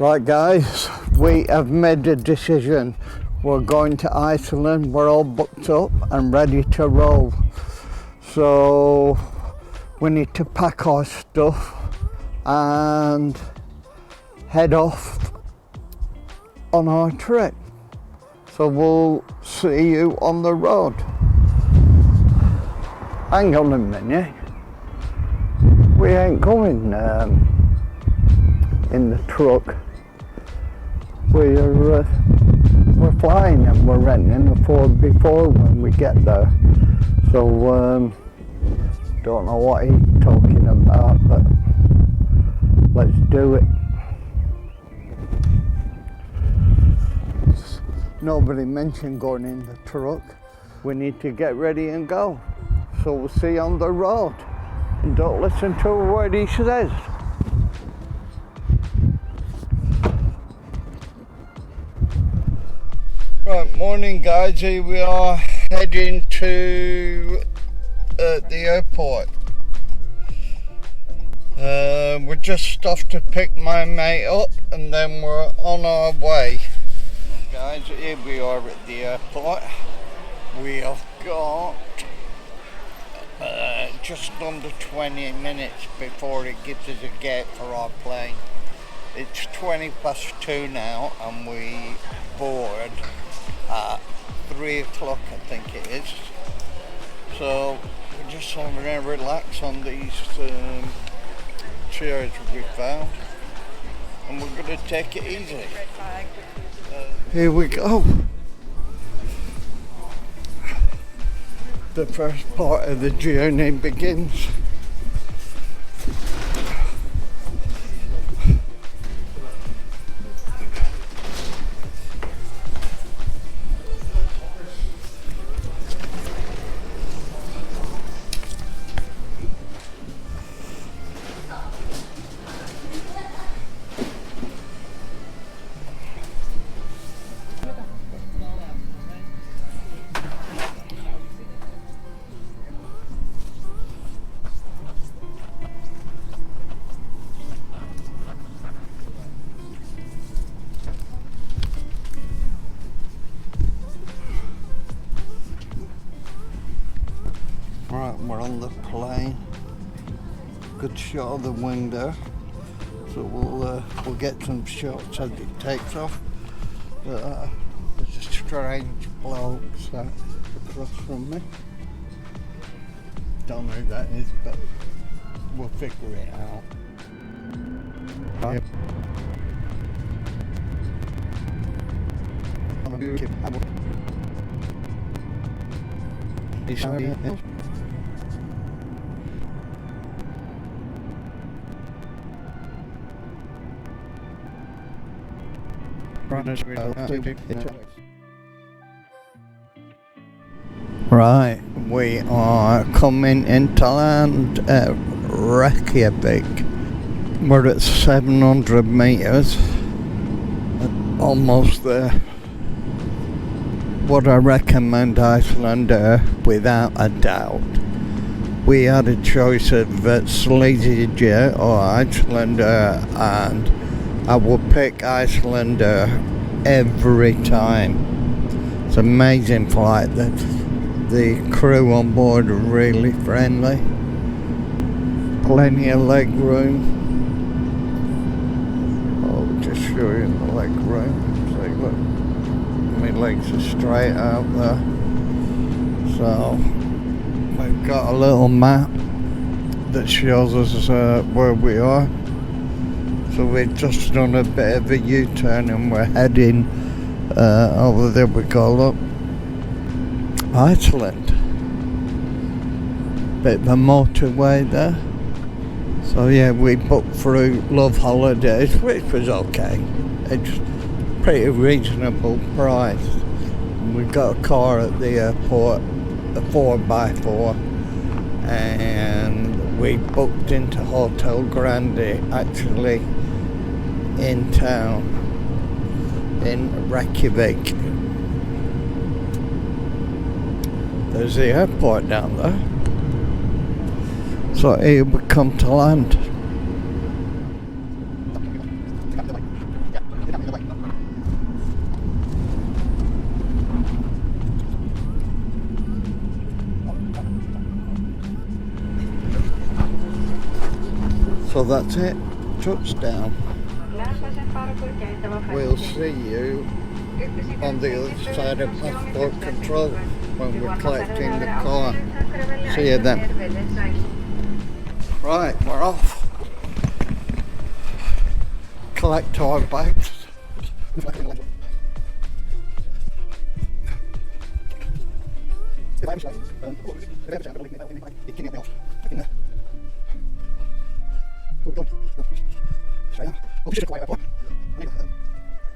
Right guys, we have made a decision. We're going to Iceland. We're all booked up and ready to roll. So we need to pack our stuff and head off on our trip. So we'll see you on the road. Hang on a minute. We ain't going in the truck. We're flying and we're renting a Ford before when we get there. So don't know what he's talking about, but let's do it. Nobody mentioned going in the truck. We need to get ready and go. So we'll see you on the road. And don't listen to a word he says. Right, morning guys, here we are heading to the airport. We're just off to pick my mate up and then we're on our way. Guys, here we are at the airport. We have got just under 20 minutes before it gives us a gate for our plane. It's 2:20 now and we board at 3 o'clock, I think it is. So we're just having to relax on these chairs we found and we're going to take it easy. Here we go. The first part of the journey begins. Right, we're on the plane. Good shot of the wing there. So we'll get some shots as it takes off. There's a strange bloke sat across from me. Don't know who that is, but we'll figure it out. Right. Right, we are coming into land at Reykjavik. We're at 700 meters, almost there. Would I recommend Iceland without a doubt? We had a choice of Sleazy or Icelander, and I will pick Icelander every time. It's an amazing flight. The crew on board are really friendly. Plenty of leg room. I'll just show you the leg room. See, look, my legs are straight out there. So we've got a little map that shows us where we are. So we've just done a bit of a U-turn and we're heading over there. We go, look, Iceland. Bit of a motorway there. So yeah, we booked through Love Holidays, which was okay. It's pretty reasonable price. We got a car at the airport, a 4x4, and we booked into Hotel Grandi, actually in town, in Reykjavik. There's the airport down there. So here we come to land. So that's it, touchdown. We'll see you on the other side of passport control when we're collecting the car. See you then. Right, we're off. Collect our bags.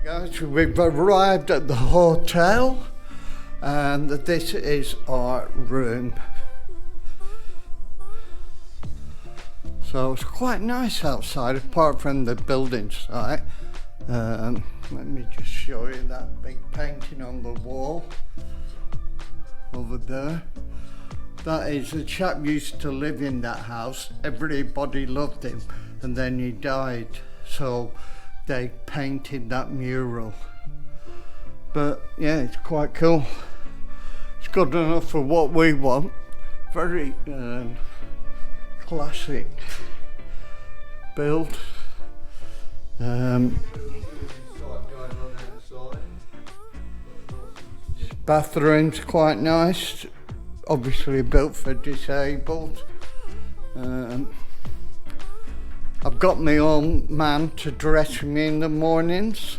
Guys, we've arrived at the hotel and this is our room. So it's quite nice outside apart from the building site. Let me just show you that big painting on the wall over there. That is, the chap used to live in that house. Everybody loved him and then he died. So they painted that mural. But yeah, it's quite cool. It's good enough for what we want. Very classic build. Bathroom's quite nice, obviously built for disabled. I've got my own man to dress me in the mornings,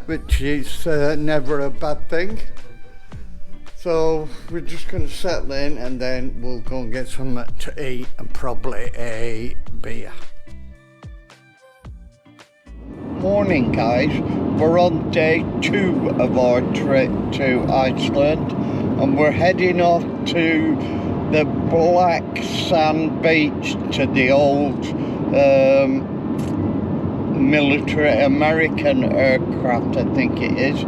which is never a bad thing. So we're just going to settle in and then we'll go and get something to eat and probably a beer. Morning guys, we're on day 2 of our trip to Iceland and we're heading off to the black sand beach, to the old military American aircraft, I think it is,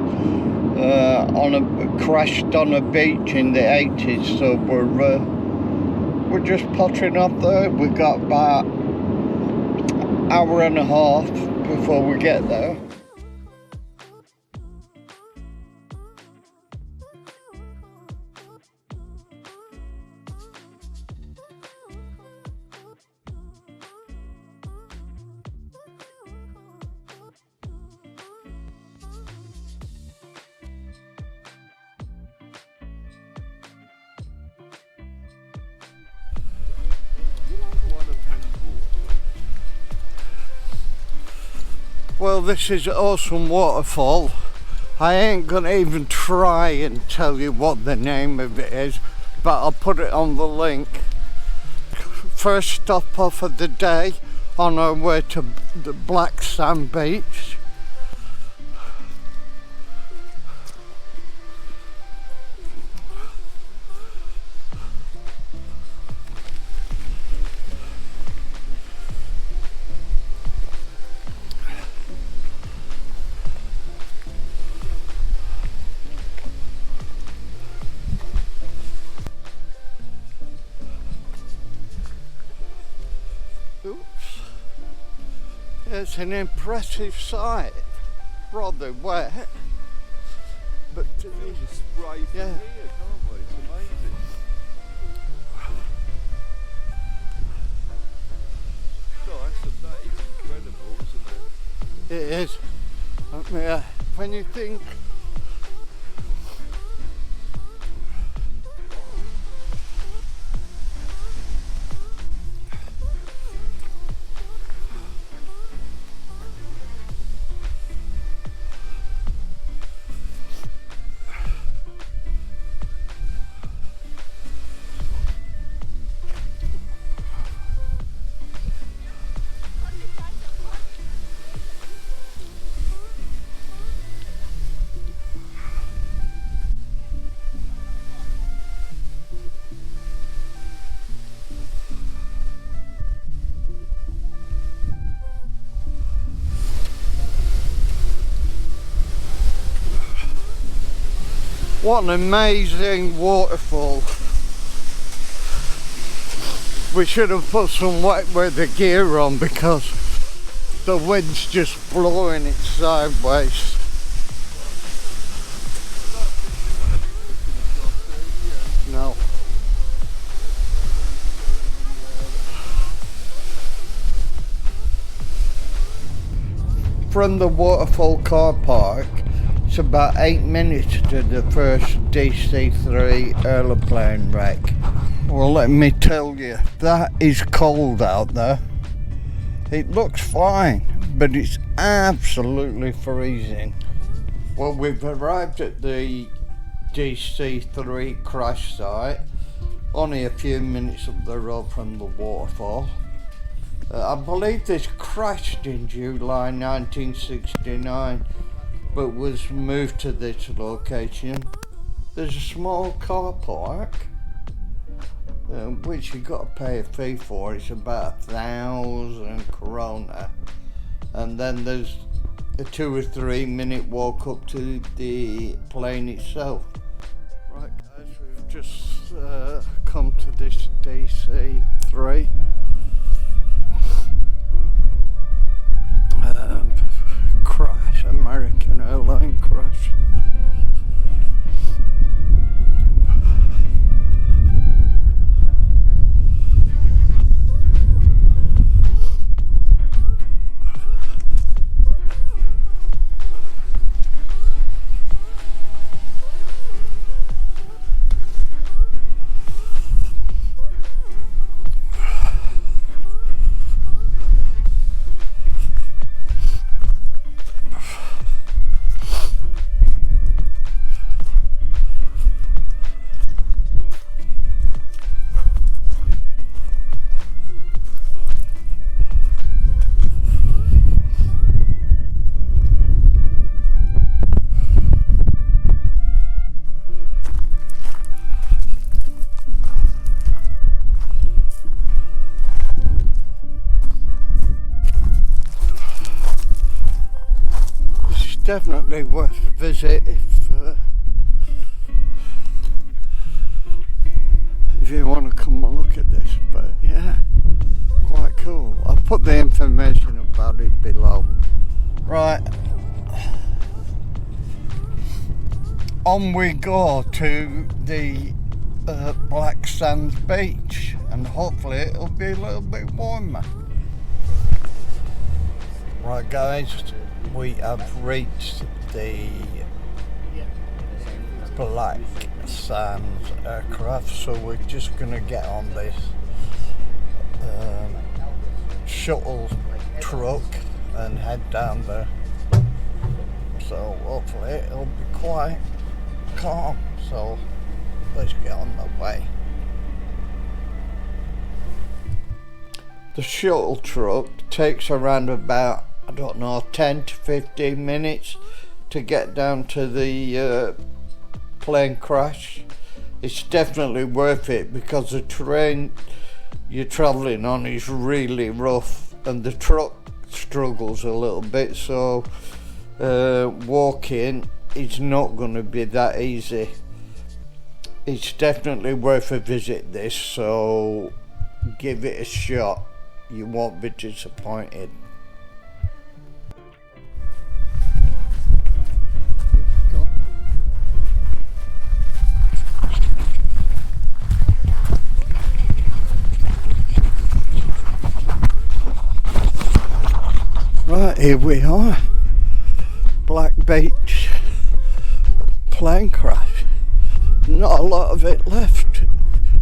crashed on a beach in the 80s. So we're just pottering off there. We've got about an hour and a half before we get there. Well, this is an awesome waterfall. I ain't gonna even try and tell you what the name of it is, but I'll put it on the link. First stop off of the day on our way to the black sand beach. It's an impressive sight, rather wet, but yeah. Here, can't we? It's amazing. That is incredible, isn't it? It is. I mean, when you think what an amazing waterfall. We should have put some wet weather gear on because the wind's just blowing it sideways. No. from the waterfall car park, it's about 8 minutes to the first DC-3 aeroplane wreck. Well, let me tell you, that is cold out there. It looks fine, but it's absolutely freezing. Well, we've arrived at the DC-3 crash site, only a few minutes up the road from the waterfall. I believe this crashed in July 1969, but was moved to this location. There's a small car park, which you got to pay a fee for. It's about 1,000 krona, and then there's a 2 or 3 minute walk up to the plane itself. Right guys, we've just come to this DC-3 crash, American airline crash. Definitely worth a visit if you want to come and look at this, but yeah, quite cool. I'll put the information about it below. Right, on we go to the Black Sands beach, and hopefully it'll be a little bit warmer. Right guys, we have reached the Black Sands aircraft, so we're just going to get on this shuttle truck and head down there. So hopefully it'll be quite calm, so let's get on the way. The shuttle truck takes around about, I don't know, 10 to 15 minutes to get down to the plane crash. It's definitely worth it because the terrain you're travelling on is really rough and the truck struggles a little bit, so walking is not going to be that easy. It's definitely worth a visit this, so give it a shot, you won't be disappointed. Right, here we are, Black Beach plane crash. Not a lot of it left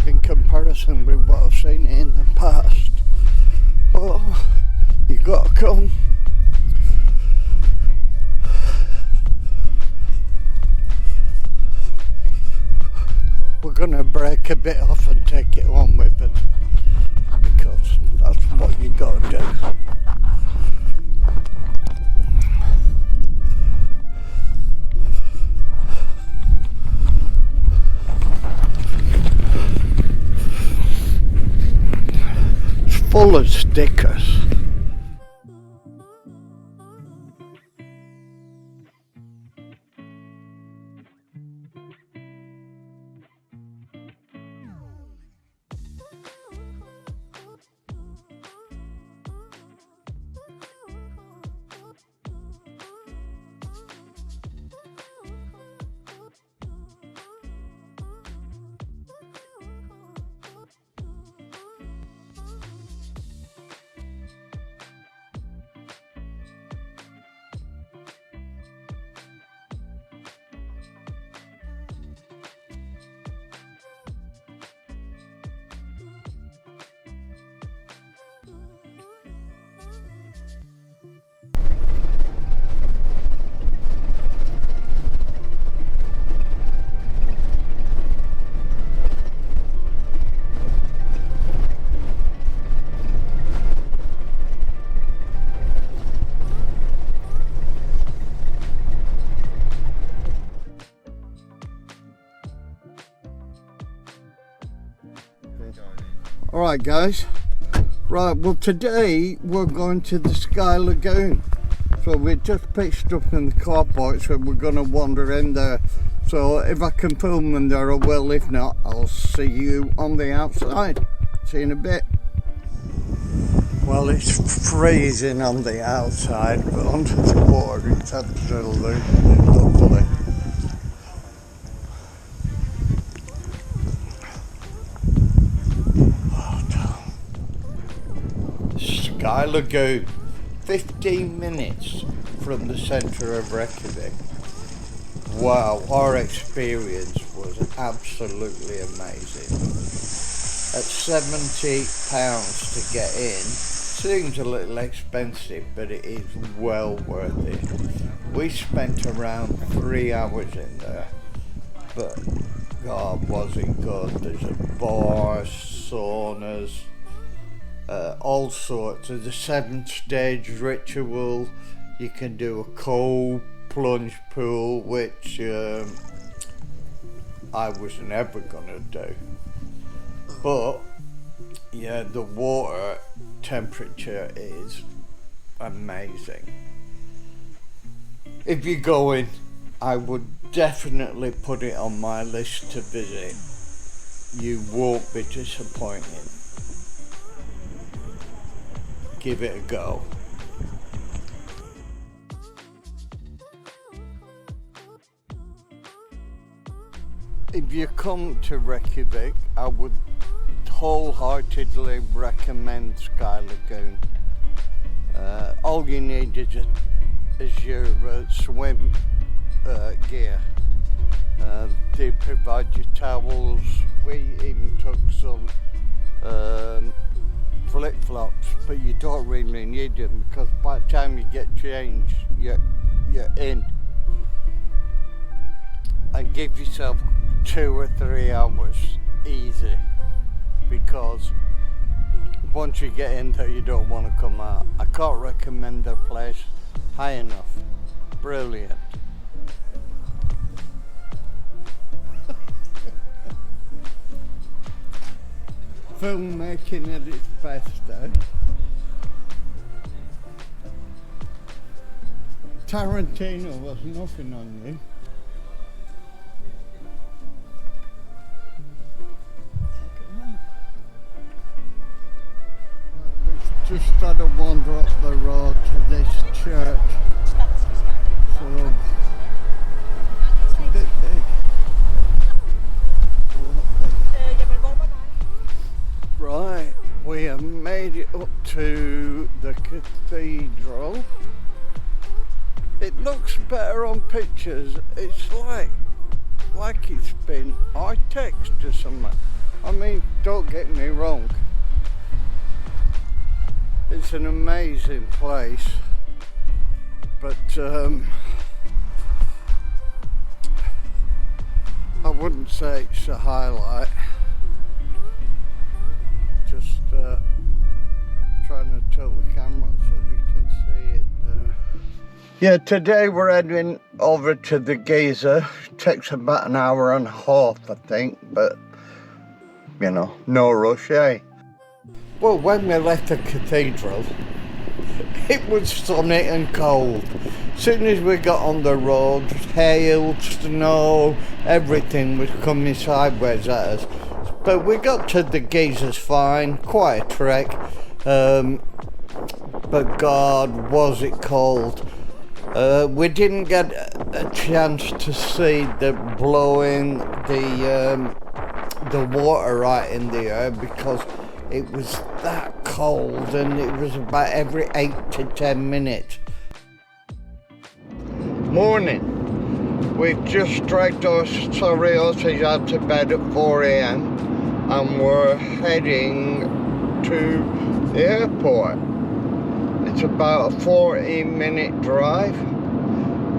in comparison with what I've seen in the past, but you gotta come. We're gonna break a bit off and take it home with us, because that's what you gotta do. Full of stickers. Alright guys, right, well today we're going to the Sky Lagoon. So we just pitched up in the car park, so we're going to wander in there. So if I can film in there I will, if not I'll see you on the outside. See you in a bit. Well, it's freezing on the outside, but under the water it's absolutely lovely. Sky Lagoon, 15 minutes from the centre of Reykjavik. Wow, our experience was absolutely amazing. At £70 to get in, seems a little expensive, but it is well worth it. We spent around 3 hours in there, but God, was it good. There's a bar, saunas, all sorts. There's a 7-stage ritual. You can do a cold plunge pool, which I was never gonna do. But yeah, the water temperature is amazing. If you're going, I would definitely put it on my list to visit. You won't be disappointed. Give it a go. If you come to Reykjavik, I would wholeheartedly recommend Sky Lagoon. All you need is your swim gear. They provide you towels. We even took some flip-flops, but you don't really need them because by the time you get changed, you're in. And give yourself 2 or 3 hours easy, because once you get in there you don't want to come out. I can't recommend their place high enough. Brilliant. Filmmaking at its best, eh? Tarantino was nothing on you. Just had to wander up the road to this church, so it's a bit big. Right, we have made it up to the cathedral. It looks better on pictures. It's like it's been art-text or something. I mean, don't get me wrong. It's an amazing place, but I wouldn't say it's a highlight. Just trying to tilt the camera so you can see it there. Yeah, today we're heading over to the geyser. It takes about an hour and a half, I think, but you know, no rush, eh? Well, when we left the cathedral, it was sunny and cold. As soon as we got on the road, hail, snow, everything was coming sideways at us. But we got to the geysers fine, quite a trek. But God, was it cold. We didn't get a chance to see the blowing the water right in the air because it was that cold, and it was about every 8 to 10 minutes. Morning. We've just dragged our sorry horses out to bed at 4 AM and we're heading to the airport. It's about a 14-minute drive.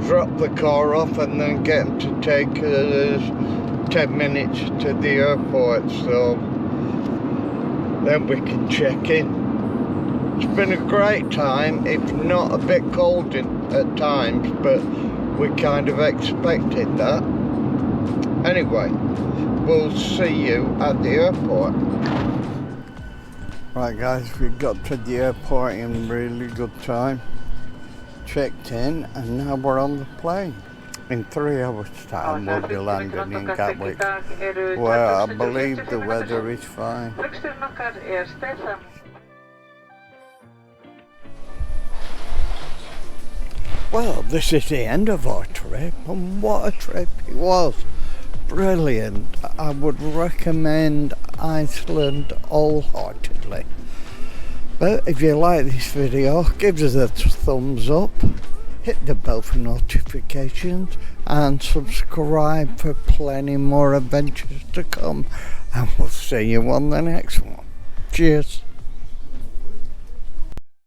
Drop the car off and then get them to take us 10 minutes to the airport, so then we can check in. It's been a great time, if not a bit cold at times, but we kind of expected that. Anyway, we'll see you at the airport. Right guys, we got to the airport in really good time. Checked in and now we're on the plane. In 3 hours time we'll be landing in Gatwick, where I believe the weather is fine. Well, this is the end of our trip, and what a trip it was. Brilliant. I would recommend Iceland wholeheartedly. But if you like this video, give us a thumbs up, hit the bell for notifications, and subscribe for plenty more adventures to come. And we'll see you on the next one. Cheers.